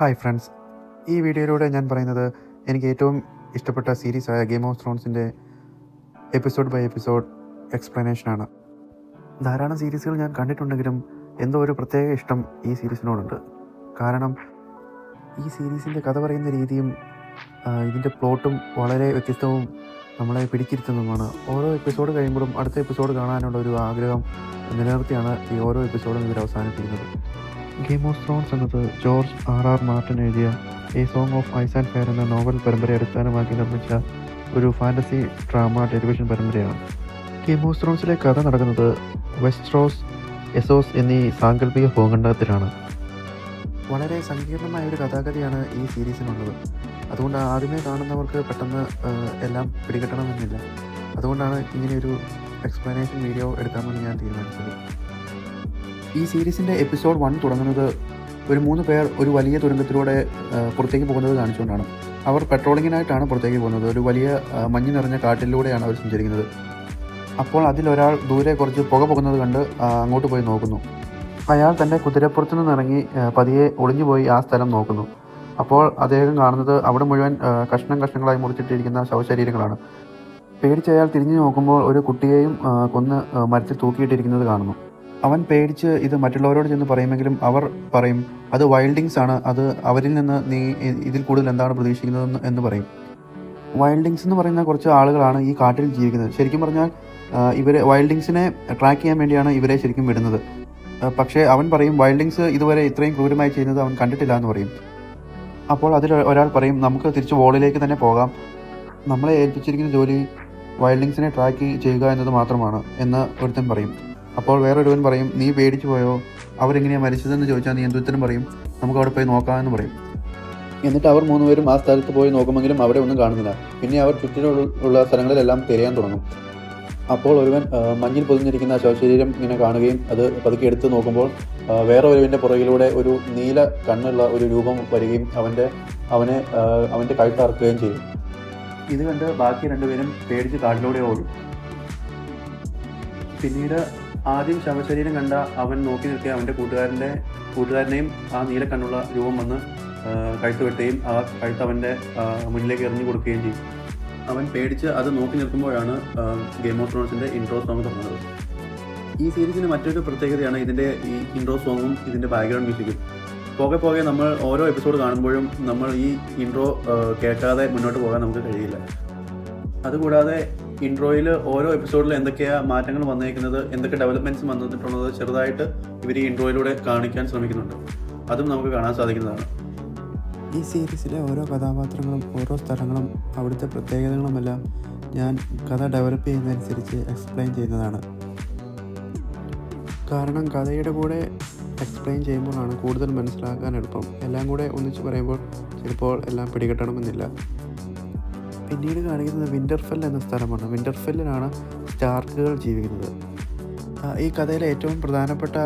Hi friends, ഈ വീഡിയോയിലൂടെ ഞാൻ പറയുന്നത് എനിക്ക് ഏറ്റവും ഇഷ്ടപ്പെട്ട സീരീസായ ഗെയിം ഓഫ് ത്രോൺസിൻ്റെ എപ്പിസോഡ് ബൈ എപ്പിസോഡ് എക്സ്പ്ലനേഷനാണ്. ധാരാളം സീരീസുകൾ ഞാൻ കണ്ടിട്ടുണ്ടെങ്കിലും എന്തോ ഒരു പ്രത്യേക ഇഷ്ടം ഈ സീരീസിനോടുണ്ട്. കാരണം ഈ സീരീസിൻ്റെ കഥ പറയുന്ന രീതിയും ഇതിൻ്റെ പ്ലോട്ടും വളരെ വ്യത്യസ്തവും നമ്മളെ പിടിച്ചിരുത്തുന്നതുമാണ്. ഓരോ എപ്പിസോഡ് കഴിയുമ്പോഴും അടുത്ത എപ്പിസോഡ് കാണാനുള്ള ഒരു ആഗ്രഹം നിലനിർത്തിയാണ് ഈ ഓരോ എപ്പിസോഡും ഇവർ അവസാനിപ്പിക്കുന്നത്. ഗെയിം ഓഫ് ത്രോൺസ് എന്നത് ജോർജ് ആർ മാർട്ടിൻ എഴുതിയ a song of ice and fire എന്ന നോവൽ പരമ്പരയെ അടിസ്ഥാനമാക്കി നിർമ്മിച്ച ഒരു ഫാൻറ്റസി ഡ്രാമ ടെലിവിഷൻ പരമ്പരയാണ്. ഗെയിം ഓഫ് ത്രോൺസിലെ കഥ നടക്കുന്നത് വെസ്റ്റ്റോസ്, എസോസ് എന്നീ സാങ്കല്പിക ഭൂഖണ്ഡത്തിലാണ്. വളരെ സങ്കീർണമായ ഒരു കഥാഗതിയാണ് ഈ സീരീസിനുള്ളത്. അതുകൊണ്ട് ആദ്യമേ കാണുന്നവർക്ക് പെട്ടെന്ന് എല്ലാം പിടികിട്ടണമെന്നില്ല. അതുകൊണ്ടാണ് ഇങ്ങനെയൊരു എക്സ്പ്ലനേഷൻ വീഡിയോ എടുക്കാമെന്ന് ഞാൻ തീരുമാനിച്ചത്. ഈ സീരീസിൻ്റെ എപ്പിസോഡ് 1 തുടങ്ങുന്നത് ഒരു 3 പേർ ഒരു വലിയ തുരങ്കത്തിലൂടെ പുറത്തേക്ക് പോകുന്നത് കാണിച്ചുകൊണ്ടാണ്. അവർ പെട്രോളിങ്ങിനായിട്ടാണ് പുറത്തേക്ക് പോകുന്നത്. ഒരു വലിയ മഞ്ഞ് നിറഞ്ഞ കാട്ടിലൂടെയാണ് അവർ സഞ്ചരിക്കുന്നത്. അപ്പോൾ അതിലൊരാൾ ദൂരെ കുറച്ച് പുക പോകുന്നത് കണ്ട് അങ്ങോട്ട് പോയി നോക്കുന്നു. അയാൾ തൻ്റെ കുതിരപ്പുറത്തു നിന്നിറങ്ങി പതിയെ ഒളിഞ്ഞുപോയി ആ സ്ഥലം നോക്കുന്നു. അപ്പോൾ അദ്ദേഹം കാണുന്നത് അവിടെ മുഴുവൻ കഷ്ണങ്ങളായി മുറിച്ചിട്ടിരിക്കുന്ന ശവശരീരങ്ങളാണ്. പേടിച്ച് അയാൾ തിരിഞ്ഞു നോക്കുമ്പോൾ ഒരു കുട്ടിയെയും കൊന്ന് മരത്തിൽ തൂക്കിയിട്ടിരിക്കുന്നത് കാണുന്നു. അവൻ പേടിച്ച് ഇത് മറ്റുള്ളവരോട് ചെന്ന് പറയുമെങ്കിലും അവർ പറയും അത് വൈൽഡിങ്സ് ആണ്, അത് അവരിൽ നിന്ന് നീ ഇതിൽ കൂടുതൽ എന്താണ് പ്രതീക്ഷിക്കുന്നത് എന്ന് പറയും. വൈൽഡിങ്സ് എന്ന് പറയുന്ന കുറച്ച് ആളുകളാണ് ഈ കാട്ടിൽ ജീവിക്കുന്നത്. ശരിക്കും പറഞ്ഞാൽ വൈൽഡിങ്സിനെ ട്രാക്ക് ചെയ്യാൻ വേണ്ടിയാണ് ഇവരെ ശരിക്കും വിടുന്നത്. പക്ഷേ അവൻ പറയും വൈൽഡിങ്സ് ഇതുവരെ ഇത്രയും ക്രൂരമായി ചെയ്യുന്നത് അവൻ കണ്ടിട്ടില്ല എന്ന് പറയും. അപ്പോൾ അതിൽ ഒരാൾ പറയും നമുക്ക് തിരിച്ച് വോളിലേക്ക് തന്നെ പോകാം, നമ്മളെ ഏൽപ്പിച്ചിരിക്കുന്ന ജോലി വൈൽഡിങ്സിനെ ട്രാക്ക് ചെയ്യുക എന്നത് മാത്രമാണ് എന്ന് ഒരുത്തൻ പറയും. അപ്പോൾ വേറൊരുവൻ പറയും നീ പേടിച്ചു പോയോ, അവരെങ്ങനെയാണ് മരിച്ചതെന്ന് ചോദിച്ചാൽ നീ എന്തുത്തരം പറയും, നമുക്ക് അവിടെ പോയി നോക്കാമെന്ന് പറയും. എന്നിട്ട് അവർ 3 പേരും ആ സ്ഥലത്ത് പോയി നോക്കുമെങ്കിലും അവിടെ ഒന്നും കാണുന്നില്ല. പിന്നെ അവർ ചുറ്റിലുള്ള സ്ഥലങ്ങളിലെല്ലാം തിരയാൻ തുടങ്ങും. അപ്പോൾ ഒരുവൻ മഞ്ഞിൽ പൊതിഞ്ഞിരിക്കുന്ന ശവശരീരം ഇങ്ങനെ കാണുകയും അത് പതുക്കെ എടുത്ത് നോക്കുമ്പോൾ വേറെ ഒരുവൻ്റെ പുറകിലൂടെ ഒരു നീല കണ്ണുള്ള ഒരു രൂപം വരികയും അവൻ്റെ കഴുത്തറക്കുകയും ചെയ്യും. ഇത് കണ്ട് ബാക്കി 2 പേരും പേടിച്ച് കാട്ടിലൂടെ ഓടും. പിന്നീട് ആദ്യം ശവശരീരം കണ്ട അവൻ നോക്കി നിൽക്കുക അവൻ്റെ കൂട്ടുകാരനെയും ആ നീല കണ്ണുള്ള രൂപം വന്ന് കഴുത്ത് വെട്ടുകയും ആ കഴുത്ത് അവൻ്റെ മുന്നിലേക്ക് എറിഞ്ഞു കൊടുക്കുകയും ചെയ്യും. അവൻ പേടിച്ച് അത് നോക്കി നിൽക്കുമ്പോഴാണ് ഗെയിം ഓഫ് ത്രോൺസിൻ്റെ ഇൻട്രോ സോങ് തുടങ്ങുന്നത്. ഈ സീരീസിന് മറ്റൊരു പ്രത്യേകതയാണ് ഇതിൻ്റെ ഈ ഇൻട്രോ സോങ്ങും ഇതിൻ്റെ ബാക്ക്ഗ്രൗണ്ട് മ്യൂസിക്കും. പോകെ നമ്മൾ ഓരോ എപ്പിസോഡ് കാണുമ്പോഴും നമ്മൾ ഈ ഇൻട്രോ കേൾക്കാതെ മുന്നോട്ട് പോകാൻ നമുക്ക് കഴിയില്ല. അതുകൂടാതെ ഇൻട്രോയിൽ ഓരോ എപ്പിസോഡിൽ എന്തൊക്കെയാണ് മാറ്റങ്ങൾ വന്നേക്കുന്നത്, എന്തൊക്കെ ഡെവലപ്മെൻറ്റ്സ് വന്നിട്ടുള്ളത് ചെറുതായിട്ട് ഇവർ ഈ ഇൻട്രോയിലൂടെ കാണിക്കാൻ ശ്രമിക്കുന്നുണ്ട്. അതും നമുക്ക് കാണാൻ സാധിക്കുന്നതാണ്. ഈ സീരീസിലെ ഓരോ കഥാപാത്രങ്ങളും ഓരോ സ്ഥലങ്ങളും അവിടുത്തെ പ്രത്യേകതകളുമെല്ലാം ഞാൻ കഥ ഡെവലപ്പ് ചെയ്യുന്നതനുസരിച്ച് എക്സ്പ്ലെയിൻ ചെയ്യുന്നതാണ്. കാരണം കഥയുടെ കൂടെ എക്സ്പ്ലെയിൻ ചെയ്യുമ്പോഴാണ് കൂടുതൽ മനസ്സിലാക്കാൻ എളുപ്പം. എല്ലാം കൂടെ ഒന്നിച്ച് പറയുമ്പോൾ ചിലപ്പോൾ എല്ലാം പിടികിട്ടണമെന്നില്ല. പിന്നീട് കാണിക്കുന്നത് വിൻ്റർഫെൽ എന്ന സ്ഥലമാണ്. വിൻ്റർഫെല്ലിലാണ് സ്റ്റാർക്കുകൾ ജീവിക്കുന്നത്. ഈ കഥയിലെ ഏറ്റവും പ്രധാനപ്പെട്ട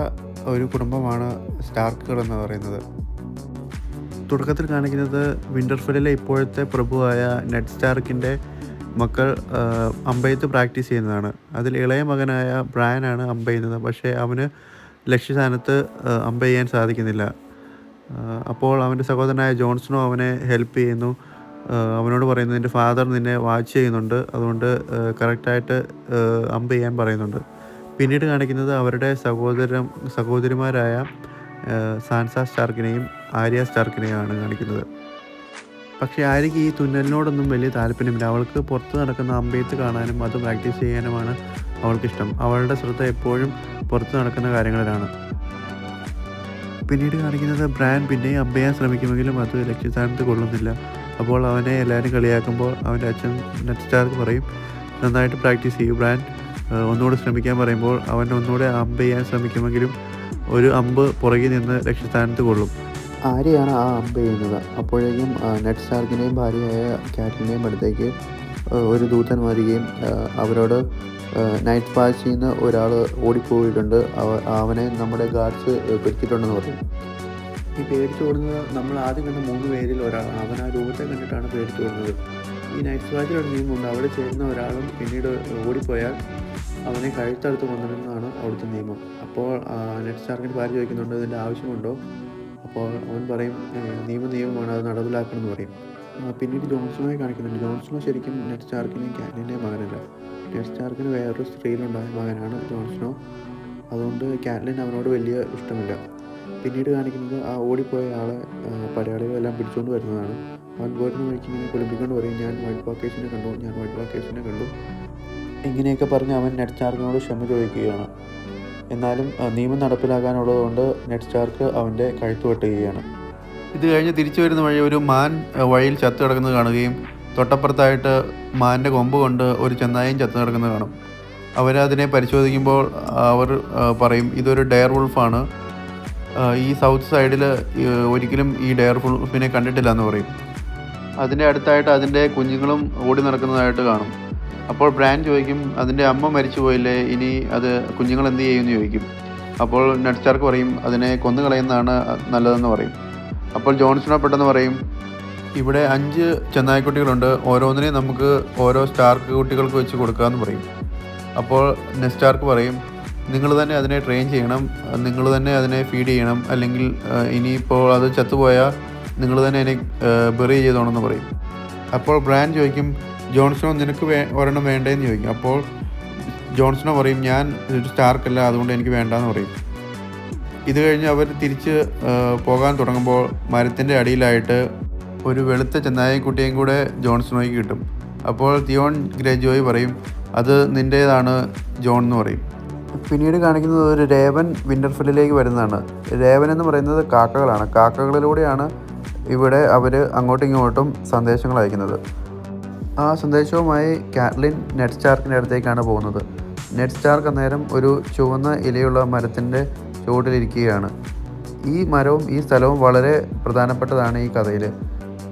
ഒരു കുടുംബമാണ് സ്റ്റാർക്കുകൾ എന്ന് പറയുന്നത്. തുടക്കത്തിൽ കാണിക്കുന്നത് വിൻ്റർഫെല്ലിലെ ഇപ്പോഴത്തെ പ്രഭുവായ നെഡ് സ്റ്റാർക്കിൻ്റെ മക്കൾ അമ്പെയ്ത്ത് പ്രാക്ടീസ് ചെയ്യുന്നതാണ്. അതിൽ ഇളയ മകനായ ബ്രായനാണ് അമ്പെയ്യുന്നത്. പക്ഷേ അവന് ലക്ഷ്യസ്ഥാനത്ത് അമ്പെയ്യാൻ സാധിക്കുന്നില്ല. അപ്പോൾ അവൻ്റെ സഹോദരനായ ജോൺസ്നോ അവനെ ഹെൽപ്പ് ചെയ്യുന്നു. അവനോട് പറയുന്നത് നിൻ്റെ ഫാദർ നിന്നെ വാച്ച് ചെയ്യുന്നുണ്ട്, അതുകൊണ്ട് കറക്റ്റായിട്ട് അമ്പ് ചെയ്യാൻ പറയുന്നുണ്ട്. പിന്നീട് കാണിക്കുന്നത് അവരുടെ സഹോദരിമാരായ സാൻസ സ്റ്റാർക്കിനെയും ആര്യ സ്റ്റാർക്കിനെയാണ് കാണിക്കുന്നത്. പക്ഷേ ആര്യയ്ക്ക് ഈ തുന്നലിനോടൊന്നും വലിയ താല്പര്യമില്ല. അവൾക്ക് പുറത്ത് നടക്കുന്ന അമ്പെയ്ത്ത് കാണാനും അത് പ്രാക്ടീസ് ചെയ്യാനുമാണ് അവൾക്കിഷ്ടം. അവളുടെ ശ്രദ്ധ എപ്പോഴും പുറത്ത് നടക്കുന്ന കാര്യങ്ങളിലാണ്. പിന്നീട് കാണിക്കുന്നത് ബ്രാൻ പിന്നെയും അമ്പ് ചെയ്യാൻ ശ്രമിക്കുമെങ്കിലും അത് ലക്ഷ്യസ്ഥാനത്ത് കൊള്ളുന്നില്ല. അപ്പോൾ അവനെ എല്ലാവരും കളിയാക്കുമ്പോൾ അവൻ്റെ അച്ഛൻ നെഡ് സ്റ്റാർക്ക് പറയും നന്നായിട്ട് പ്രാക്ടീസ് ചെയ്യും ബ്രാൻ, ഒന്നുകൂടെ ശ്രമിക്കാൻ പറയുമ്പോൾ അവൻ ഒന്നുകൂടെ അമ്പ് ചെയ്യാൻ ശ്രമിക്കുമെങ്കിലും ഒരു അമ്പ് പുറകിൽ നിന്ന് ലക്ഷ്യസ്ഥാനത്ത് കൊള്ളും. ആരെയാണ് ആ അമ്പ് ചെയ്യുന്നത്? അപ്പോഴേക്കും നെഡ് സ്റ്റാർക്കിൻ്റെയും ഭാര്യയായ കാറ്റിൻ്റെയും അടുത്തേക്ക് ഒരു ദൂതൻ വരികയും അവരോട് നൈറ്റ് വാച്ചിൽ നിന്ന് ഒരാൾ ഓടിപ്പോയിട്ടുണ്ട്, അവനെ നമ്മുടെ ഗാർഡ്സ് പിടിച്ചിട്ടുണ്ടെന്ന് പറയും. ഈ പേടിച്ചു ഓടുന്നത് നമ്മൾ ആദ്യം കണ്ട 3 പേരിൽ ഒരാളാണ്. അവൻ ആ രൂപത്തെ കണ്ടിട്ടാണ് പേടിച്ചു ഓടുന്നത്. ഈ നൈറ്റ് വാച്ചിലൊരു നിയമമുണ്ട്, അവിടെ ചേരുന്ന ഒരാളും പിന്നീട് ഓടിപ്പോയാൽ അവനെ കഴുത്തടുത്ത് കൊണ്ടുവരുന്നതാണ് അവിടുത്തെ നിയമം. അപ്പോൾ നെഡ് സ്റ്റാർക്കിൻ്റെ ഭാര്യ ചോദിക്കുന്നുണ്ട് ഇതിൻ്റെ ആവശ്യമുണ്ടോ? അപ്പോൾ അവൻ പറയും നിയമമാണ്, അത് നടപ്പിലാക്കണം എന്ന് പറയും. പിന്നീട് ജോൺസ്നോയെ കാണിക്കുന്നുണ്ട്. ജോൺസ്നോ ശരിക്കും നെഡ് സ്റ്റാർക്കിൻ്റെയും കാറ്റ്ലിൻ്റെയും മകനല്ല. നെഡ് സ്റ്റാർക്കിന് വേറൊരു സ്ത്രീയിലുണ്ടായ മകനാണ് ജോൺസ്നോ. അതുകൊണ്ട് കാറ്റ്ലിൻ അവനോട് വലിയ ഇഷ്ടമില്ല. പിന്നീട് കാണിക്കുന്നത് ആ ഓടിപ്പോയ ആളെ പടയാളികളെല്ലാം പിടിച്ചുകൊണ്ട് വരുന്നതാണ്. അവൻ പോരുന്ന വഴിക്ക് ഇങ്ങനെ കുളിപ്പിക്കൊണ്ട് പറയും, ഞാൻ വൈറ്റ് വാക്കേഴ്സിനെ കണ്ടു. ഇങ്ങനെയൊക്കെ പറഞ്ഞ് അവൻ നെഡ് സ്റ്റാർക്കിനോട് ക്ഷമ ചോദിക്കുകയാണ്. എന്നാലും നിയമം നടപ്പിലാക്കാനുള്ളതുകൊണ്ട് നെഡ് സ്റ്റാർക്ക് അവൻ്റെ കഴുത്ത് വെട്ടുകയാണ്. ഇത് കഴിഞ്ഞ് തിരിച്ചു വരുന്ന വഴി ഒരു മാൻ വഴിയിൽ ചത്തു കിടക്കുന്നത് കാണുകയും തൊട്ടപ്പുറത്തായിട്ട് മാൻ്റെ കൊമ്പ് കൊണ്ട് ഒരു ചെന്നായും ചത്തു കിടക്കുന്നത് കാണും. അവരതിനെ പരിശോധിക്കുമ്പോൾ അവർ പറയും ഇതൊരു ഡെയർ വുൾഫാണ്, ഈ സൗത്ത് സൈഡിൽ ഒരിക്കലും ഈ ഡെയർ വുൾഫിനെ കണ്ടിട്ടില്ല എന്ന് പറയും. അതിൻ്റെ അടുത്തായിട്ട് അതിൻ്റെ കുഞ്ഞുങ്ങളും ഓടി നടക്കുന്നതായിട്ട് കാണും. അപ്പോൾ ബ്രാൻ ചോദിക്കും, അതിൻ്റെ അമ്മ മരിച്ചു പോയില്ലേ, ഇനി അത് കുഞ്ഞുങ്ങൾ എന്ത് ചെയ്യുമെന്ന് ചോദിക്കും. അപ്പോൾ നെഡ് സ്റ്റാർക്ക് പറയും, അതിനെ കൊന്നു കളയുന്നതാണ് നല്ലതെന്ന് പറയും. അപ്പോൾ ജോൺസ്നോ പെട്ടെന്ന് പറയും, ഇവിടെ 5 ചെന്നായ്ക്കുട്ടികളുണ്ട്, ഓരോന്നിനെയും നമുക്ക് ഓരോ സ്റ്റാർക്ക് കുട്ടികൾക്ക് വെച്ച് കൊടുക്കാമെന്ന് പറയും. അപ്പോൾ നെഡ് സ്റ്റാർക്ക് പറയും, നിങ്ങൾ തന്നെ അതിനെ ട്രെയിൻ ചെയ്യണം, നിങ്ങൾ തന്നെ അതിനെ ഫീഡ് ചെയ്യണം, അല്ലെങ്കിൽ ഇനിയിപ്പോൾ അത് ചത്തുപോയാൽ നിങ്ങൾ തന്നെ അതിനെ ബെറി ചെയ്തോണമെന്ന് പറയും. അപ്പോൾ ബ്രാൻ ചോദിക്കും, ജോൺസ്നോ നിനക്ക് ഒരെണ്ണം വേണ്ടേന്ന് ചോദിക്കും. അപ്പോൾ ജോൺസ്നോ പറയും, ഞാൻ ഒരു സ്റ്റാർക്കല്ല, അതുകൊണ്ട് എനിക്ക് വേണ്ടാന്ന് പറയും. ഇത് കഴിഞ്ഞ് അവർ തിരിച്ച് പോകാൻ തുടങ്ങുമ്പോൾ മരത്തിൻ്റെ അടിയിലായിട്ട് ഒരു വെളുത്ത ചെന്നായക്കുട്ടിയും കൂടെ ജോൺസ്നോയ്ക്ക് കിട്ടും. അപ്പോൾ തിയോൺ ഗ്രേജോയ് പറയും, അത് നിൻ്റേതാണ് ജോൺ എന്ന് പറയും. പിന്നീട് കാണിക്കുന്നത് ഒരു രേവൻ വിൻ്റർഫെല്ലിലേക്ക് വരുന്നതാണ്. രേവൻ എന്ന് പറയുന്നത് കാക്കകളാണ്. കാക്കകളിലൂടെയാണ് ഇവിടെ അവർ അങ്ങോട്ടും ഇങ്ങോട്ടും സന്ദേശങ്ങൾ അയക്കുന്നത്. ആ സന്ദേശവുമായി കാറ്റ്ലിൻ നെഡ് സ്റ്റാർക്കിൻ്റെ അടുത്തേക്കാണ് പോകുന്നത്. നെഡ് സ്റ്റാർക്ക് അന്നേരം ഒരു ചുവന്ന ഇലയുള്ള മരത്തിൻ്റെ ചുവട്ടിലിരിക്കുകയാണ്. ഈ മരവും ഈ സ്ഥലവും വളരെ പ്രധാനപ്പെട്ടതാണ് ഈ കഥയിൽ.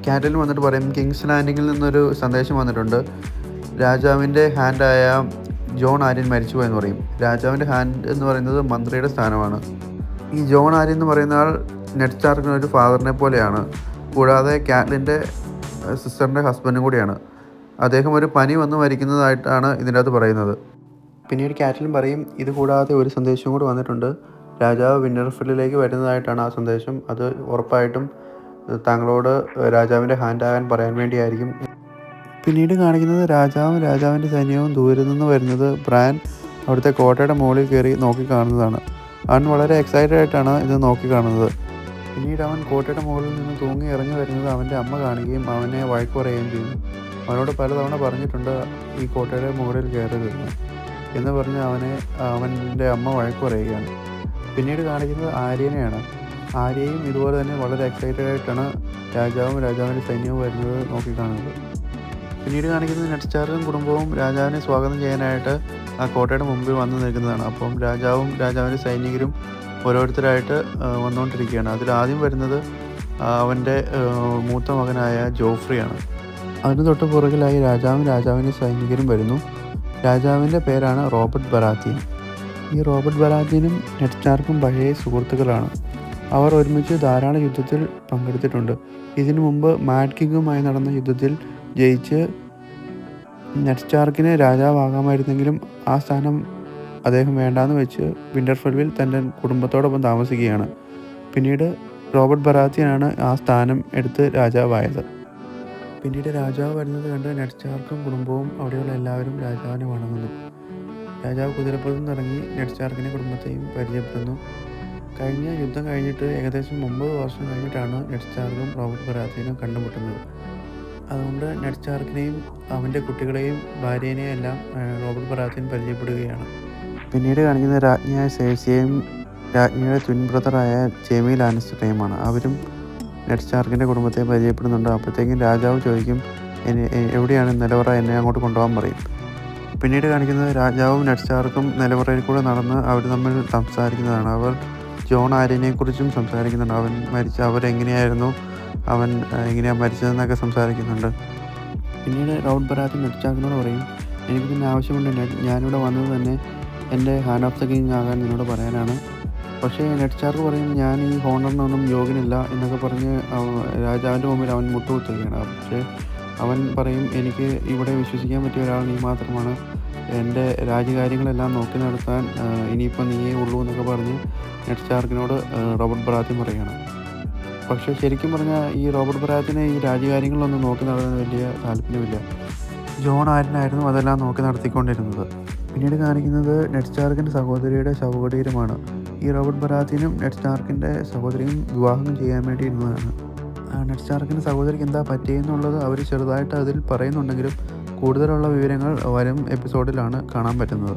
കാറ്റ്ലിൻ വന്നിട്ട് പറയും, കിങ്സ് ലാൻഡിങ്ങിൽ നിന്നൊരു സന്ദേശം വന്നിട്ടുണ്ട്, രാജാവിൻ്റെ ഹാൻഡായ ജോൺ ആര്യൻ മരിച്ചുപോയെന്ന് പറയും. രാജാവിൻ്റെ ഹാൻഡ് എന്ന് പറയുന്നത് മന്ത്രിയുടെ സ്ഥാനമാണ്. ഈ ജോൺ ആര്യൻ എന്ന് പറയുന്ന ആൾ നെഡ് സ്റ്റാർക്കിന് ഒരു ഫാദറിനെ പോലെയാണ്. കൂടാതെ കാറ്റ്ലിൻ്റെ സിസ്റ്ററിൻ്റെ ഹസ്ബൻഡും കൂടിയാണ്. അദ്ദേഹം ഒരു പനി വന്ന് മരിക്കുന്നതായിട്ടാണ് ഇതിൻ്റെ അകത്ത് പറയുന്നത്. പിന്നീട് കാറ്റ്ലിൻ പറയും, ഇത് കൂടാതെ ഒരു സന്ദേശവും കൂടി വന്നിട്ടുണ്ട്, രാജാവ് വിൻ്റർഫെല്ലിലേക്ക് വരുന്നതായിട്ടാണ് ആ സന്ദേശം. അത് ഉറപ്പായിട്ടും താങ്കളോട് രാജാവിൻ്റെ ഹാൻഡ് ആകാൻ പറയാൻ വേണ്ടിയായിരിക്കും. പിന്നീട് കാണിക്കുന്നത് രാജാവിൻ്റെ സൈന്യവും ദൂരെ നിന്ന് വരുന്നത് ബ്രാൻ അവിടുത്തെ കോട്ടയുടെ മുകളിൽ കയറി നോക്കിക്കാണുന്നതാണ്. അവൻ വളരെ എക്സൈറ്റഡ് ആയിട്ടാണ് ഇത് നോക്കിക്കാണുന്നത്. പിന്നീട് അവൻ കോട്ടയുടെ മുകളിൽ നിന്ന് തൂങ്ങി ഇറങ്ങി വരുന്നത് അവൻ്റെ അമ്മ കാണുകയും അവനെ വഴക്ക് പറയുകയും ചെയ്യുന്നു. അവനോട് പലതവണ പറഞ്ഞിട്ടുണ്ട് ഈ കോട്ടയുടെ മുകളിൽ കയറരുതെന്ന് എന്ന് പറഞ്ഞ് അവൻ്റെ അമ്മ വഴക്ക് പറയുകയാണ്. പിന്നീട് കാണിക്കുന്നത് ആര്യനെയാണ്. ആര്യയും ഇതുപോലെ തന്നെ വളരെ എക്സൈറ്റഡ് ആയിട്ടാണ് രാജാവിൻ്റെ സൈന്യവും വരുന്നത് നോക്കിക്കാണുന്നത്. പിന്നീട് കാണിക്കുന്നത് നെഡ് സ്റ്റാർക്കും കുടുംബവും രാജാവിനെ സ്വാഗതം ചെയ്യാനായിട്ട് ആ കോട്ടയുടെ മുമ്പിൽ വന്നു നിൽക്കുന്നതാണ്. അപ്പം രാജാവിൻ്റെ സൈനികരും ഓരോരുത്തരായിട്ട് വന്നുകൊണ്ടിരിക്കുകയാണ്. അതിലാദ്യം വരുന്നത് അവൻ്റെ മൂത്ത മകനായ ജോഫ്രിയാണ്. അതിന് തൊട്ട് പുറകിലായി രാജാവിൻ്റെ സൈനികരും വരുന്നു. രാജാവിൻ്റെ പേരാണ് റോബർട്ട് ബറാത്തിയൻ. ഈ റോബർട്ട് ബറാത്തിയനും നെഡ് സ്റ്റാർക്കും പഴയ സുഹൃത്തുക്കളാണ്. അവർ ഒരുമിച്ച് ധാരാളം യുദ്ധത്തിൽ പങ്കെടുത്തിട്ടുണ്ട്. ഇതിനു മുമ്പ് മാഡ് കിങ്ങുമായി നടന്ന യുദ്ധത്തിൽ ജയിച്ച് നെഡ് സ്റ്റാർക്കിന് രാജാവാകാമായിരുന്നെങ്കിലും ആ സ്ഥാനം അദ്ദേഹം വേണ്ടാന്ന് വെച്ച് വിൻ്റർഫെല്ലിൽ തൻ്റെ കുടുംബത്തോടൊപ്പം താമസിക്കുകയാണ്. പിന്നീട് റോബർട്ട് ബറാത്തിയനാണ് ആ സ്ഥാനം എടുത്ത് രാജാവായത്. പിന്നീട് രാജാവ് വരുന്നത് കണ്ട് നെഡ് സ്റ്റാർക്കും കുടുംബവും അവിടെയുള്ള എല്ലാവരും രാജാവിനെ വണങ്ങുന്നു. രാജാവ് കുതിരപ്പുറത്ത് നിന്നിറങ്ങി നെഡ് സ്റ്റാർക്കിനെ കുടുംബത്തെയും പരിചയപ്പെടുന്നു. കഴിഞ്ഞ യുദ്ധം കഴിഞ്ഞിട്ട് ഏകദേശം 9 വർഷം കഴിഞ്ഞിട്ടാണ് നെഡ് സ്റ്റാർക്കും റോബർട്ട് ബറാത്തിയനും കണ്ടുമുട്ടുന്നത്. അതുകൊണ്ട് നെഡ് സ്റ്റാർക്കിനെയും അവൻ്റെ കുട്ടികളെയും ഭാര്യേനെയും എല്ലാം റോബർട്ട് ബറാത്തിയൻ പരിചയപ്പെടുകയാണ്. പിന്നീട് കാണിക്കുന്ന രാജ്ഞിയായ സേഴ്സിയയും രാജ്ഞിയുടെ ട്വിൻ ബ്രദറായ ജെയ്മി ലാനിസ്റ്ററേയുമാണ്. അവരും നെഡ് സ്റ്റാർക്കിൻ്റെ കുടുംബത്തെ പരിചയപ്പെടുന്നുണ്ട്. അപ്പോഴത്തേക്കും രാജാവ് ചോദിക്കും, എവിടെയാണ് നിലവറ, എന്നെ അങ്ങോട്ട് കൊണ്ടുപോകാൻ പറയും. പിന്നീട് കാണിക്കുന്നത് രാജാവും നെഡ് സ്റ്റാർക്കും നിലവറയിൽ കൂടെ നടന്ന് അവർ തമ്മിൽ സംസാരിക്കുന്നതാണ്. അവർ ജോൺ ആര്യനെക്കുറിച്ചും സംസാരിക്കുന്നുണ്ട്. അവരെങ്ങനെയായിരുന്നു, അവൻ എങ്ങനെയാണ് മരിച്ചതെന്നൊക്കെ സംസാരിക്കുന്നുണ്ട്. പിന്നീട് റോബർട്ട് ബറാത്തിയൻ നെഡ് സ്റ്റാർക്കിനോട് പറയും, എനിക്ക് പിന്നെ ആവശ്യമുണ്ട്, ഞാനിവിടെ വന്നത് തന്നെ എൻ്റെ ഹാൻഡ് ഓഫ് ദ കിങ് ആകാൻ നിന്നോട് പറയാനാണ്. പക്ഷേ നെഡ് സ്റ്റാർക്ക് പറയും, ഞാൻ ഈ ഹോണറിനൊന്നും യോഗ്യനില്ല എന്നൊക്കെ പറഞ്ഞ് രാജാവിൻ്റെ മുമ്പിൽ അവൻ മുട്ടുകുത്തുകയാണ്. പക്ഷേ അവൻ പറയും, എനിക്ക് ഇവിടെ വിശ്വസിക്കാൻ പറ്റിയ ഒരാൾ നീ മാത്രമാണ്, എൻ്റെ രാജ്യകാര്യങ്ങളെല്ലാം നോക്കി നടത്താൻ ഇനിയിപ്പോൾ നീയേ ഉള്ളൂ എന്നൊക്കെ പറഞ്ഞ് നെഡ് സ്റ്റാർക്കിനോട് റോബർട്ട് ബറാത്തിയൻ പറയുകയാണ്. പക്ഷേ ശരിക്കും പറഞ്ഞാൽ ഈ റോബർട്ട് ബറാത്തിനെ ഈ രാജ്യകാര്യങ്ങളിലൊന്നും നോക്കി നടത്താൻ വലിയ താല്പര്യമില്ല. ജോൺ ആരനായിരുന്നു അതെല്ലാം നോക്കി നടത്തിക്കൊണ്ടിരുന്നത്. പിന്നീട് കാണിക്കുന്നത് നെഡ് സ്റ്റാർക്കിൻ്റെ സഹോദരിയുടെ ശവകുടീരമാണ്. ഈ റോബർട്ട് ബറാത്തിനും നെഡ് സ്റ്റാർക്കിൻ്റെ സഹോദരിയും വിവാഹം ചെയ്യാൻ വേണ്ടി ഇരുന്നതാണ്. നെഡ് സ്റ്റാർക്കിൻ്റെ സഹോദരിക്ക് എന്താ പറ്റിയെന്നുള്ളത് അവർ ചെറുതായിട്ട് അതിൽ പറയുന്നുണ്ടെങ്കിലും കൂടുതലുള്ള വിവരങ്ങൾ വരും എപ്പിസോഡിലാണ് കാണാൻ പറ്റുന്നത്.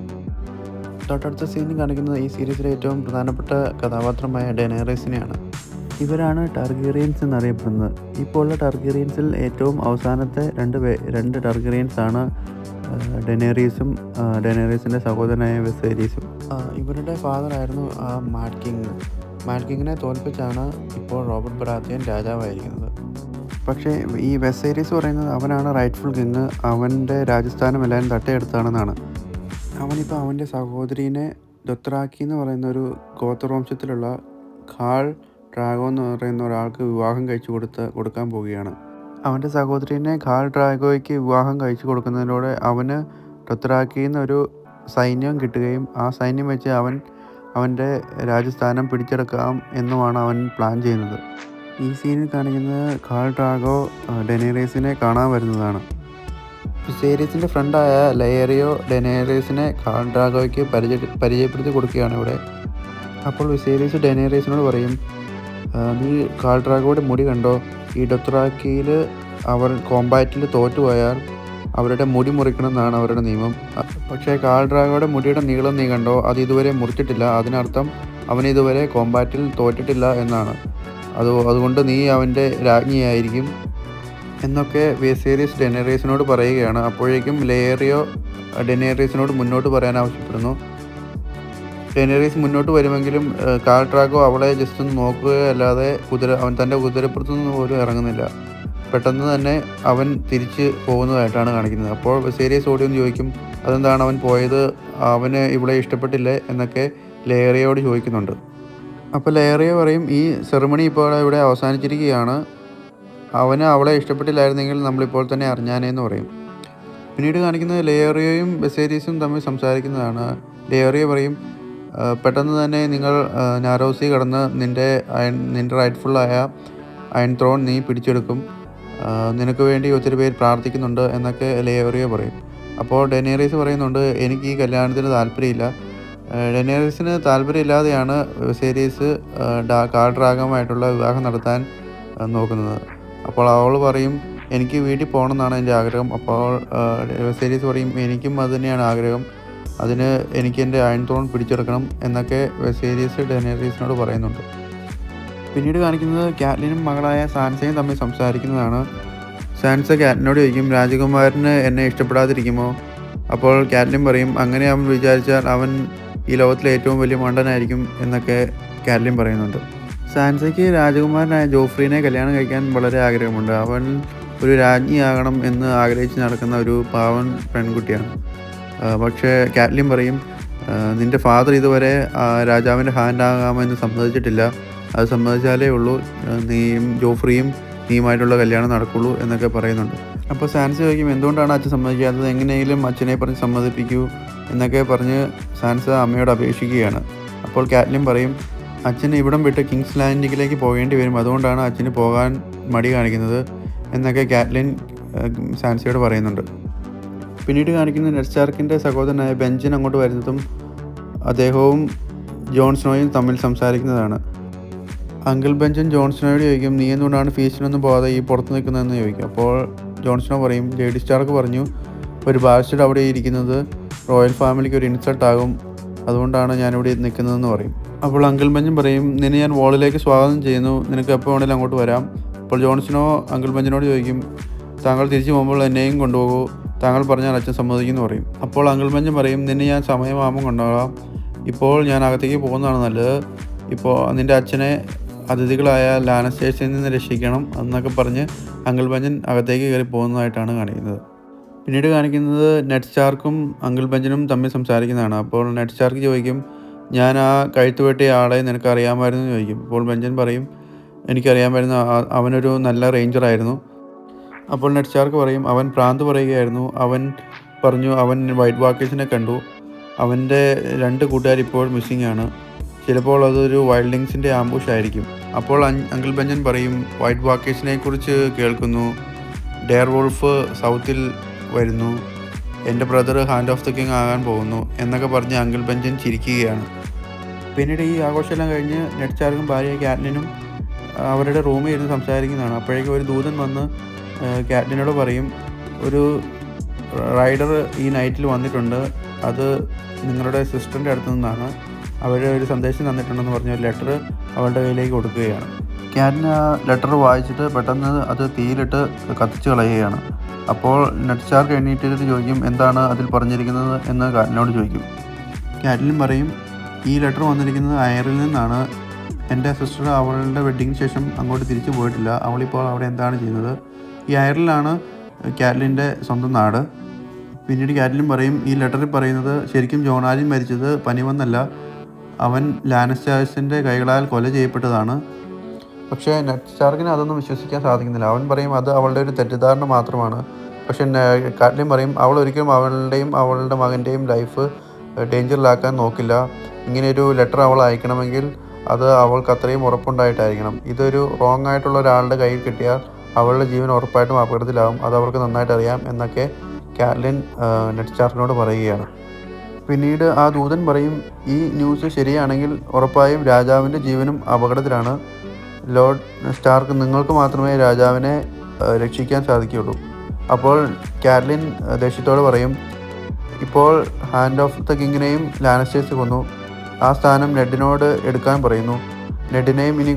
തൊട്ടടുത്ത സീനിൽ കാണിക്കുന്നത് ഈ സീരീസിലെ ഏറ്റവും പ്രധാനപ്പെട്ട കഥാപാത്രമായ ഡെനേറീസിനെയാണ്. ഇവരാണ് ടാർഗേറിയൻസ് എന്നറിയപ്പെടുന്നത്. ഇപ്പോൾ ഉള്ള ടാർഗേറിയൻസിൽ ഏറ്റവും അവസാനത്തെ രണ്ട് ടാർഗേറിയൻസാണ് ഡെനേറീസും ഡെനേറീസിൻ്റെ സഹോദരനായ വിസേരീസും. ഇവരുടെ ഫാദറായിരുന്നു മാഡ് കിങ്. മാഡ് കിങ്ങിനെ തോൽപ്പിച്ചാണ് ഇപ്പോൾ റോബർട്ട് ബറാത്തിയൻ രാജാവായിരിക്കുന്നത്. പക്ഷേ ഈ വിസേരീസ് പറയുന്നത് അവനാണ് റൈറ്റ്ഫുൾ കിങ്, അവൻ്റെ രാജസ്ഥാനം എല്ലാവരും തട്ടിയെടുത്താണെന്നാണ്. അവനിപ്പോൾ അവൻ്റെ സഹോദരീനെ ദൊത്രാക്കി എന്ന് പറയുന്ന ഒരു ഗോത്രവംശത്തിലുള്ള ഖാൾ ഡ്രാഗോ എന്ന് പറയുന്ന ഒരാൾക്ക് വിവാഹം കഴിച്ചു കൊടുക്കാൻ പോവുകയാണ്. അവൻ്റെ സഹോദരീനെ ഖാൾ ഡ്രാഗോയ്ക്ക് വിവാഹം കഴിച്ചു കൊടുക്കുന്നതിലൂടെ അവന് ദൊത്രാക്കിയിൽ നിന്നൊരു സൈന്യം കിട്ടുകയും ആ സൈന്യം വെച്ച് അവൻ്റെ രാജസ്ഥാനം പിടിച്ചെടുക്കാം എന്നുമാണ് അവൻ പ്ലാൻ ചെയ്യുന്നത്. ഈ സീനിൽ കാണിക്കുന്നത് ഖാൾ ഡ്രാഗോ ഡെനേറീസിനെ കാണാൻ വരുന്നതാണ്. വിസേരീസിൻ്റെ ഫ്രണ്ടായ ലയേറിയോ ഡെനേറീസിനെ ഖാൾ ഡ്രാഗോയ്ക്ക് പരിചയപ്പെടുത്തി കൊടുക്കുകയാണ് ഇവിടെ. അപ്പോൾ വിസേരീസ് ഡെനേറീസിനോട് പറയും, നീ ഖാൾ ഡ്രാഗോയുടെ മുടി കണ്ടോ? ഈ ഡൊത്രാക്കിയിൽ അവർ കോമ്പാറ്റിൽ തോറ്റുപോയാൽ അവരുടെ മുടി മുറിക്കണമെന്നാണ് അവരുടെ നിയമം. പക്ഷേ ഖാൾ ഡ്രാഗോയുടെ മുടിയുടെ നീളം നീ കണ്ടോ? അത് ഇതുവരെ മുറിച്ചിട്ടില്ല. അതിനർത്ഥം അവൻ ഇതുവരെ കോമ്പാറ്റിൽ തോറ്റിട്ടില്ല എന്നാണ്. അതുകൊണ്ട് നീ അവൻ്റെ രാജ്ഞിയായിരിക്കും എന്നൊക്കെ വിസേരീസ് ഡെനേറീസിനോട് പറയുകയാണ്. അപ്പോഴേക്കും ലയേറിയോ ഡെനേറീസിനോട് മുന്നോട്ട് പറയാൻ ആവശ്യപ്പെടുന്നു. ഡെനേറീസ് മുന്നോട്ട് വരുമെങ്കിലും ഖാൾ ഡ്രാഗോ അവളെ ജസ്റ്റ് ഒന്ന് നോക്കുകയല്ലാതെ അവൻ തൻ്റെ കുതിരപ്പുറത്തുനിന്ന് പോലും ഇറങ്ങുന്നില്ല. പെട്ടെന്ന് തന്നെ അവൻ തിരിച്ച് പോകുന്നതായിട്ടാണ് കാണിക്കുന്നത്. അപ്പോൾ വിസേരീസ് ഓടി ഒന്ന് ചോദിക്കും, അതെന്താണ് അവൻ പോയത്, അവന് ഇവിടെ ഇഷ്ടപ്പെട്ടില്ലേ എന്നൊക്കെ ലയേറിയോട് ചോദിക്കുന്നുണ്ട്. അപ്പോൾ ലയേറിയോ പറയും, ഈ സെറിമണി ഇപ്പോൾ ഇവിടെ അവസാനിച്ചിരിക്കുകയാണ്, അവന് അവളെ ഇഷ്ടപ്പെട്ടില്ലായിരുന്നെങ്കിൽ നമ്മളിപ്പോൾ തന്നെ അറിഞ്ഞാനേന്ന് പറയും. പിന്നീട് കാണിക്കുന്നത് ലയേറിയോയും വിസേരീസും തമ്മിൽ സംസാരിക്കുന്നതാണ്. ലയേറിയോ പറയും, പെട്ടെന്ന് തന്നെ നിങ്ങൾ നാരോസി കടന്ന് നിൻ്റെ റൈറ്റ്ഫുള്ളായ അയൺ ത്രോൺ നീ പിടിച്ചെടുക്കും, നിനക്ക് വേണ്ടി ഒത്തിരി പേര് പ്രാർത്ഥിക്കുന്നുണ്ട് എന്നൊക്കെ ലയേറിയോ പറയും. അപ്പോൾ ഡെനേറീസ് പറയുന്നുണ്ട്, എനിക്ക് ഈ കല്യാണത്തിന് താല്പര്യമില്ല. ഡെനേറീസിന് താല്പര്യമില്ലാതെയാണ് വിസേരീസ് ഖാൾ ഡ്രാഗോയുമായിട്ടുള്ള വിവാഹം നടത്താൻ നോക്കുന്നത്. അപ്പോൾ അവൾ പറയും, എനിക്ക് വീട്ടിൽ പോകണമെന്നാണ് എൻ്റെ ആഗ്രഹം. അപ്പോൾ വിസേരീസ് പറയും, എനിക്കും അത് തന്നെയാണ് ആഗ്രഹം, അതിന് എനിക്ക് എൻ്റെ അയൺ ത്രോൺ പിടിച്ചെടുക്കണം എന്നൊക്കെ വിസേരീസ് ഡെനേറീസിനോട് പറയുന്നുണ്ട്. പിന്നീട് കാണിക്കുന്നത് കാറ്റ്ലിനും മകളായ സാൻസയും തമ്മിൽ സംസാരിക്കുന്നതാണ്. സാൻസ കാറ്റ്ലിനോട് ചോദിക്കും, രാജകുമാരന് എന്നെ ഇഷ്ടപ്പെടാതിരിക്കുമോ? അപ്പോൾ കാറ്റ്ലിൻ പറയും, അങ്ങനെ അവൻ വിചാരിച്ചാൽ അവൻ ഈ ലോകത്തിലെ ഏറ്റവും വലിയ മണ്ടനായിരിക്കും എന്നൊക്കെ കാറ്റ്ലിൻ പറയുന്നുണ്ട്. സാൻസയ്ക്ക് രാജകുമാരനായ ജോഫ്രീനെ കല്യാണം കഴിക്കാൻ വളരെ ആഗ്രഹമുണ്ട്. അവൻ ഒരു രാജ്ഞിയാകണം എന്ന് ആഗ്രഹിച്ച് നടക്കുന്ന ഒരു പാവൻ പെൺകുട്ടിയാണ്. പക്ഷേ കാറ്റ്ലിൻ പറയും, നിൻ്റെ ഫാദർ ഇതുവരെ രാജാവിൻ്റെ ഹാൻഡാകാമെന്ന് സമ്മതിച്ചിട്ടില്ല, അത് സമ്മതിച്ചാലേ ഉള്ളൂ നീയും ജോഫ്രിയും നീയുമായിട്ടുള്ള കല്യാണം നടക്കുള്ളൂ എന്നൊക്കെ പറയുന്നുണ്ട്. അപ്പോൾ സാൻസ ചോദിക്കും, എന്തുകൊണ്ടാണ് അച്ഛൻ സമ്മതിക്കാത്തത്, എങ്ങനെയെങ്കിലും അച്ഛനെ പറഞ്ഞ് സമ്മതിപ്പിക്കൂ എന്നൊക്കെ പറഞ്ഞ് സാൻസ അമ്മയോട് അപേക്ഷിക്കുകയാണ്. അപ്പോൾ കാറ്റ്ലിൻ പറയും, അച്ഛന് ഇവിടം വിട്ട് കിങ്സ് ലാൻഡിങ്ങിലേക്ക് പോകേണ്ടി വരും, അതുകൊണ്ടാണ് അച്ഛന് പോകാൻ മടി കാണിക്കുന്നത് എന്നൊക്കെ കാറ്റ്ലിൻ സാൻസയോട് പറയുന്നുണ്ട്. പിന്നീട് കാണിക്കുന്ന നെഡ് സ്റ്റാർക്കിൻ്റെ സഹോദരനായ ബെഞ്ചിൻ അങ്ങോട്ട് വരുന്നതും അദ്ദേഹവും ജോൺ സ്നോയും തമ്മിൽ സംസാരിക്കുന്നതാണ്. അങ്കിൾ ബെഞ്ചിൻ ജോൺ സ്നോയോട് ചോദിക്കും, നീ എന്തുകൊണ്ടാണ് ഫീസ്റ്റിനൊന്നും പോകാതെ ഈ പുറത്ത് നിൽക്കുന്നതെന്ന് ചോദിക്കും. അപ്പോൾ ജോൺ സ്നോ പറയും, ലേഡി സ്റ്റാർക്ക് പറഞ്ഞു, ഒരു ബാസ്റ്റർഡ് അവിടെ ഇരിക്കുന്നത് റോയൽ ഫാമിലിക്ക് ഒരു ഇൻസൾട്ടാകും, അതുകൊണ്ടാണ് ഞാനിവിടെ നിൽക്കുന്നതെന്ന് പറയും. അപ്പോൾ അങ്കിൾ ബെഞ്ചിൻ പറയും, നിന്നെ ഞാൻ വാളിലേക്ക് സ്വാഗതം ചെയ്യുന്നു, നിനക്ക് എപ്പോൾ വേണമെങ്കിലും അങ്ങോട്ട് വരാം. അപ്പോൾ ജോൺ സ്നോ അങ്കിൾ ബെഞ്ചിനോട് ചോദിക്കും, താങ്കൾ തിരിച്ചു പോകുമ്പോൾ എന്നെയും കൊണ്ടുപോകൂ, താങ്കൾ പറഞ്ഞാൽ അച്ഛൻ സമ്മതിക്കുമെന്ന് പറയും. അപ്പോൾ അങ്കിൾ ബെഞ്ചിൻ പറയും, നിന്നെ ഞാൻ സമയമാകുമ്പോൾ കൊണ്ടുപോകാം, ഇപ്പോൾ ഞാൻ അകത്തേക്ക് പോകുന്നതാണ് നല്ലത്, ഇപ്പോൾ നിൻ്റെ അച്ഛനെ അതിഥികളായ ലാനസ്റ്റേഴ്സിൽ നിന്ന് രക്ഷിക്കണം എന്നൊക്കെ പറഞ്ഞ് അങ്കിൾ ബെഞ്ചിൻ അകത്തേക്ക് കയറി പോകുന്നതായിട്ടാണ് കാണിക്കുന്നത്. പിന്നീട് കാണിക്കുന്നത് നെഡ് സ്റ്റാർക്കും അങ്കിൾ ബെഞ്ചിനും തമ്മിൽ സംസാരിക്കുന്നതാണ്. അപ്പോൾ നെഡ് സ്റ്റാർക്ക് ചോദിക്കും, ഞാൻ ആ കഴുത്ത് വെട്ടിയ ആളെ നിനക്ക് അറിയാമായിരുന്നു എന്ന് ചോദിക്കും. അപ്പോൾ ബെഞ്ചിൻ പറയും, എനിക്കറിയാമായിരുന്നു, അവനൊരു നല്ല റേഞ്ചറായിരുന്നു. അപ്പോൾ നെഡ് സ്റ്റാർക്ക് പറയും, അവൻ പ്രാന്ത് പറയുകയായിരുന്നു, അവൻ പറഞ്ഞു അവൻ വൈറ്റ് വാക്കേഴ്സിനെ കണ്ടു, അവൻ്റെ 2 കൂട്ടുകാർ ഇപ്പോൾ മിസ്സിംഗ് ആണ്, ചിലപ്പോൾ അതൊരു വൈൽഡിങ്സിൻ്റെ ആംബുഷ് ആയിരിക്കും. അപ്പോൾ അങ്കിൾ ബെഞ്ചൻ പറയും, വൈറ്റ് വാക്കേഴ്സിനെ കുറിച്ച് കേൾക്കുന്നു, ഡെയർ വോൾഫ് സൗത്തിൽ വരുന്നു, എൻ്റെ brother hand of the king ആകാൻ പോകുന്നു എന്നൊക്കെ പറഞ്ഞ് അങ്കിൾ ബെഞ്ചൻ ചിരിക്കുകയാണ്. പിന്നീട് ഈ ആഘോഷമെല്ലാം കഴിഞ്ഞ് നെഡ് സ്റ്റാർക്കും ഭാര്യ കാറ്റ്ലിനും അവരുടെ റൂമിൽ ഇരുന്ന് സംസാരിക്കുന്നതാണ്. അപ്പോഴേക്കും ഒരു ദൂതൻ വന്ന് കാറ്റ്ലിനോട് പറയും, ഒരു റൈഡർ ഈ നൈറ്റിൽ വന്നിട്ടുണ്ട്, അത് നിങ്ങളുടെ സിസ്റ്ററിൻ്റെ അടുത്ത് നിന്നാണ്, അവർ ഒരു സന്ദേശം തന്നിട്ടുണ്ടെന്ന് പറഞ്ഞ ഒരു ലെറ്റർ അവളുടെ കയ്യിലേക്ക് കൊടുക്കുകയാണ്. കാറ്റിന് ആ ലെറ്റർ വായിച്ചിട്ട് പെട്ടെന്ന് അത് തീയിലിട്ട് കത്തിച്ച് കളയുകയാണ്. അപ്പോൾ നെഡ് സ്റ്റാർക്ക് എണ്ണീറ്റിട്ട് ചോദിക്കും, എന്താണ് അതിൽ പറഞ്ഞിരിക്കുന്നത് എന്ന് കാറ്റിനോട് ചോദിക്കും. കാറ്റ്ലിൻ പറയും, ഈ ലെറ്റർ വന്നിരിക്കുന്നത് അയറിൽ നിന്നാണ്, എൻ്റെ സിസ്റ്റർ അവളുടെ വെഡ്ഡിങ്ങിന് ശേഷം അങ്ങോട്ട് തിരിച്ചു പോയിട്ടില്ല, അവളിപ്പോൾ അവിടെ എന്താണ് ചെയ്യുന്നത്, ഈ അയറിലാണ് കാറ്റ്ലിൻ്റെ സ്വന്തം നാട്. പിന്നീട് കാറ്റ്ലിൻ പറയും, ഈ ലെറ്ററിൽ പറയുന്നത് ശരിക്കും ജോണാലിൻ മരിച്ചത് പനി വന്നല്ല, അവൻ ലാനസ്റ്റേഴ്സിൻ്റെ കൈകളാൽ കൊല ചെയ്യപ്പെട്ടതാണ്. പക്ഷേ നെഡ് സ്റ്റാർക്കിന് അതൊന്നും വിശ്വസിക്കാൻ സാധിക്കുന്നില്ല. അവൻ പറയും അത് അവളുടെ ഒരു തെറ്റിദ്ധാരണ മാത്രമാണ്. പക്ഷേ കാറ്റ്ലിൻ പറയും, അവൾ ഒരിക്കലും അവളുടെയും അവളുടെ മകൻ്റെയും ലൈഫ് ഡേഞ്ചറിലാക്കാൻ നോക്കില്ല. ഇങ്ങനെയൊരു ലെറ്റർ അവൾ അയക്കണമെങ്കിൽ അത് അവൾക്ക് അത്രയും ഉറപ്പുണ്ടായിട്ടായിരിക്കണം. ഇതൊരു റോങ് ആയിട്ടുള്ള ഒരാളുടെ കയ്യിൽ കിട്ടിയാൽ അവളുടെ ജീവൻ ഉറപ്പായിട്ടും അപകടത്തിലാവും, അത് അവൾക്ക് നന്നായിട്ട് അറിയാം എന്നൊക്കെ കാറ്റ്ലിൻ നെഡ് സ്റ്റാർക്കിനോട് പറയുകയാണ്. പിന്നീട് ആ ദൂതൻ പറയും, ഈ ന്യൂസ് ശരിയാണെങ്കിൽ ഉറപ്പായും രാജാവിൻ്റെ ജീവനും അപകടത്തിലാണ്. ലോർഡ് സ്റ്റാർക്ക്, നിങ്ങൾക്ക് മാത്രമേ രാജാവിനെ രക്ഷിക്കാൻ സാധിക്കുകയുള്ളൂ. അപ്പോൾ കാറ്റ്ലിൻ ദേഷ്യത്തോട് പറയും, ഇപ്പോൾ ഹാൻഡ് ഓഫ് ദ കിങ്ങിനെയും ലാനസ്റ്റേഴ്സ് കൊന്നു, ആ സ്ഥാനം നെഡിനോട് എടുക്കാൻ പറയുന്നു, നെഡിനെയും ഇനി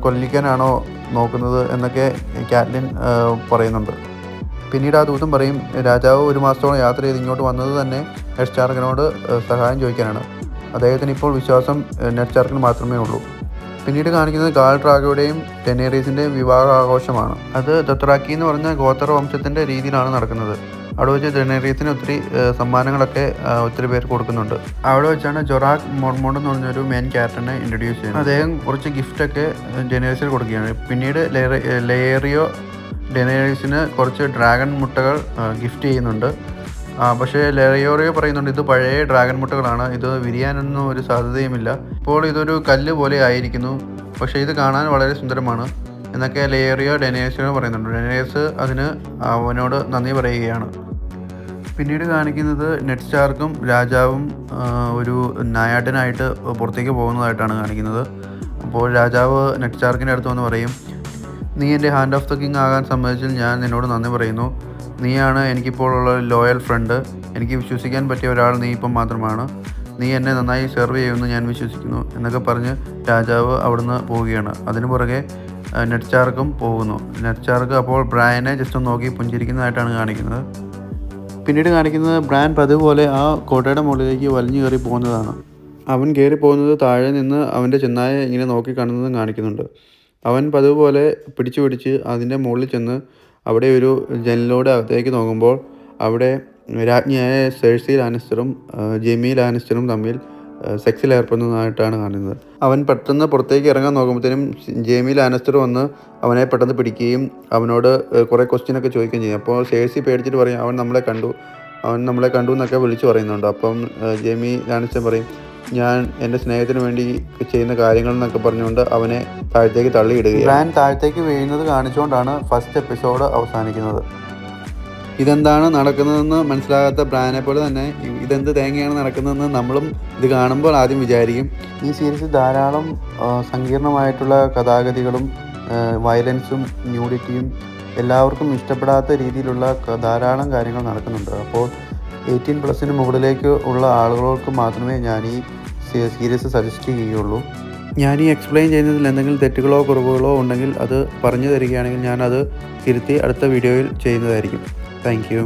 കൊല്ലിക്കാനാണോ നോക്കുന്നത് എന്നൊക്കെ കാറ്റ്ലിൻ പറയുന്നുണ്ട്. പിന്നീട് ആ ദൂതൻ പറയും, രാജാവ് 1 മാസത്തോളം യാത്ര ചെയ്ത് ഇങ്ങോട്ട് വന്നത് തന്നെ നെഡ് സ്റ്റാർക്കിനോട് സഹായം ചോദിക്കാനാണ്. അദ്ദേഹത്തിന് ഇപ്പോൾ വിശ്വാസം നെഡ് സ്റ്റാർക്കിന് മാത്രമേ ഉള്ളൂ. പിന്നീട് കാണിക്കുന്നത് കാൾ ഡ്രാഗോയുടെയും ഡെനേറീസിൻ്റെയും വിവാഹ ആഘോഷമാണ്. അത് ദത്രാക്കി എന്ന് പറഞ്ഞ ഗോത്ര വംശത്തിൻ്റെ രീതിയിലാണ് നടക്കുന്നത്. അവിടെ വെച്ച് ഡെനേറീസിന് ഒത്തിരി സമ്മാനങ്ങളൊക്കെ ഒത്തിരി പേർ കൊടുക്കുന്നുണ്ട്. അവിടെ വെച്ചാണ് ജൊറാക് മോർമോണ്ട് എന്ന് പറഞ്ഞൊരു മെയിൻ ക്യാരക്ടറിനെ ഇൻട്രൊഡ്യൂസ് ചെയ്യുന്നത്. അദ്ദേഹം കുറച്ച് ഗിഫ്റ്റൊക്കെ ഡെനേറീസിന് കൊടുക്കുകയാണ്. പിന്നീട് ലേറിയോ ഡെനേറീസിന് കുറച്ച് ഡ്രാഗൺ മുട്ടകൾ ഗിഫ്റ്റ് ചെയ്യുന്നുണ്ട്. പക്ഷേ ലേറിയോ പറയുന്നുണ്ട്, ഇത് പഴയ ഡ്രാഗൺ മുട്ടകളാണ്, ഇത് വിരിയാനൊന്നും ഒരു സാധ്യതയുമില്ല, ഇപ്പോൾ ഇതൊരു കല്ല് പോലെ ആയിരിക്കുന്നു, പക്ഷേ ഇത് കാണാൻ വളരെ സുന്ദരമാണ് എന്നൊക്കെ ലേറിയോ ഡെനേഴ്സിനോട് പറയുന്നുണ്ട്. ഡെനേഴ്സ് അതിന് അവനോട് നന്ദി പറയുകയാണ്. പിന്നീട് കാണിക്കുന്നത് നെഡ് സ്റ്റാർക്കും രാജാവും ഒരു നായാട്ടിനായിട്ട് പുറത്തേക്ക് പോകുന്നതായിട്ടാണ് കാണിക്കുന്നത്. അപ്പോൾ രാജാവ് നെഡ് സ്റ്റാർക്കിൻ്റെ അടുത്ത് വന്ന് പറയും, നീ എൻ്റെ ഹാൻഡ് ഓഫ് ദ കിങ് ആകാൻ സമ്മതിച്ചതിൽ ഞാൻ നിന്നോട് നന്ദി പറയുന്നു, നീയാണ് എനിക്കിപ്പോൾ ഉള്ള ലോയൽ ഫ്രണ്ട്, എനിക്ക് വിശ്വസിക്കാൻ പറ്റിയ ഒരാൾ നീ ഇപ്പം മാത്രമാണ്, നീ എന്നെ നന്നായി സെർവ് ചെയ്യുമെന്ന് ഞാൻ വിശ്വസിക്കുന്നു എന്നൊക്കെ പറഞ്ഞ് രാജാവ് അവിടുന്ന് പോവുകയാണ്. അതിനു പുറകെ നെഡ് സ്റ്റാർക്കും പോകുന്നു. നെഡ് സ്റ്റാർക്ക് അപ്പോൾ ബ്രായനെ ജസ്റ്റ് നോക്കി പുഞ്ചിരിക്കുന്നതായിട്ടാണ് കാണിക്കുന്നത്. പിന്നീട് കാണിക്കുന്നത് ബ്രാൻ പതിവ് പോലെ ആ കോട്ടയുടെ മുകളിലേക്ക് വലിഞ്ഞു കയറി പോകുന്നതാണ്. അവൻ കയറി പോകുന്നത് താഴെ നിന്ന് അവൻ്റെ ചെന്നായ ഇങ്ങനെ നോക്കി കാണുന്നതും കാണിക്കുന്നുണ്ട്. അവൻ പതിവ് പോലെ പിടിച്ച് അതിൻ്റെ മുകളിൽ ചെന്ന് അവിടെ ഒരു ജനലിലൂടെ അകത്തേക്ക് നോക്കുമ്പോൾ അവിടെ രാജ്ഞിയായ സെഴ്സി ലാനിസ്റ്ററും ജെമി ലാനിസ്റ്ററും തമ്മിൽ സെക്സിൽ ഏർപ്പെടുന്നതായിട്ടാണ് കാണുന്നത്. അവൻ പെട്ടെന്ന് പുറത്തേക്ക് ഇറങ്ങാൻ നോക്കുമ്പോഴത്തേനും ജെമി ലാനിസ്റ്റർ വന്ന് അവനെ പെട്ടെന്ന് പിടിക്കുകയും അവനോട് കുറേ ക്വസ്റ്റ്യനൊക്കെ ചോദിക്കുകയും ചെയ്യും. അപ്പോൾ സെഴ്സി പേടിച്ചിട്ട് പറയും, അവൻ നമ്മളെ കണ്ടു എന്നൊക്കെ വിളിച്ചു പറയുന്നുണ്ട്. അപ്പം ജെമി ലാനിസ്റ്റർ പറയും, ഞാൻ എൻ്റെ സ്നേഹത്തിന് വേണ്ടി ചെയ്യുന്ന കാര്യങ്ങൾ എന്നൊക്കെ പറഞ്ഞുകൊണ്ട് അവനെ താഴത്തേക്ക് തള്ളിയിടുകയാണ്. ബ്രാൻ താഴത്തേക്ക് വീഴുന്നത് കാണിച്ചുകൊണ്ടാണ് ഫസ്റ്റ് എപ്പിസോഡ് അവസാനിക്കുന്നത്. ഇതെന്താണ് നടക്കുന്നതെന്ന് മനസ്സിലാകാത്ത ബ്രാനെ പോലെ തന്നെ ഇതെന്ത് തേങ്ങയാണ് നടക്കുന്നതെന്ന് നമ്മളും ഇത് കാണുമ്പോൾ ആദ്യം വിചാരിക്കും. ഈ സീരീസിൽ ധാരാളം സങ്കീർണമായിട്ടുള്ള കഥാഗതികളും വയലൻസും ന്യൂഡിറ്റിയും എല്ലാവർക്കും ഇഷ്ടപ്പെടാത്ത രീതിയിലുള്ള ധാരാളം കാര്യങ്ങൾ നടക്കുന്നുണ്ട്. അപ്പോൾ 18+ മുകളിലേക്ക് ഉള്ള ആളുകൾക്ക് മാത്രമേ ഞാൻ ഈ സീരീസ് സജസ്റ്റ് ചെയ്യുകയുള്ളൂ. ഞാൻ ഈ എക്സ്പ്ലെയിൻ ചെയ്യുന്നതിൽ എന്തെങ്കിലും തെറ്റുകളോ കുറവുകളോ ഉണ്ടെങ്കിൽ അത് പറഞ്ഞു തരികയാണെങ്കിൽ ഞാനത് തിരുത്തി അടുത്ത വീഡിയോയിൽ ചെയ്യുന്നതായിരിക്കും. Thank you.